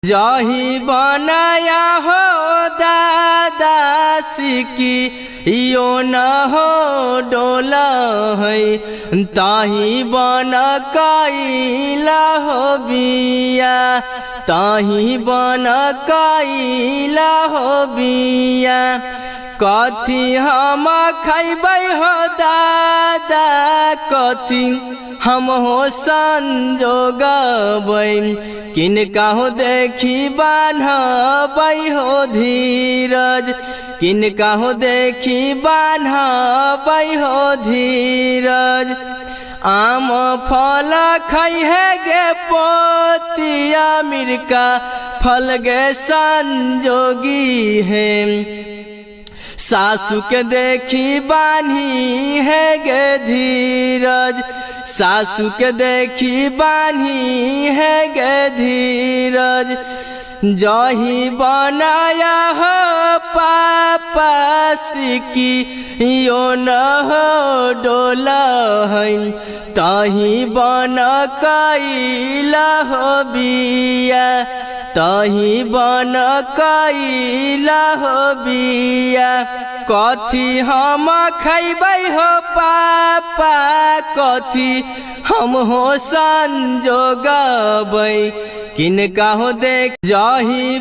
जही बनाया हो दादा सिकी यो न हो डोला है ताही बन कैला हो बिया ताही बन कैला हो बिया कथी हम खैबै हो दादा कथी हम हो संजोगबै किनका हो देखी बान्हबै हो धीरज किनका हो देखी बान्हबै हो धीरज आम फल खै है गे पोतिया मिर्का फल गे संजोगी है सासू के देखी बान्ही है गे धीरज सासू के देखी बान्ही है गे धीरज जही बनाया हो पापा सिकी यो न हो डोला है तही बन कैला हो बिया तही बन कैला हो बिया कथी हम खैबै हो पापा कथी हम हो संजोगबै किनका हो देख जही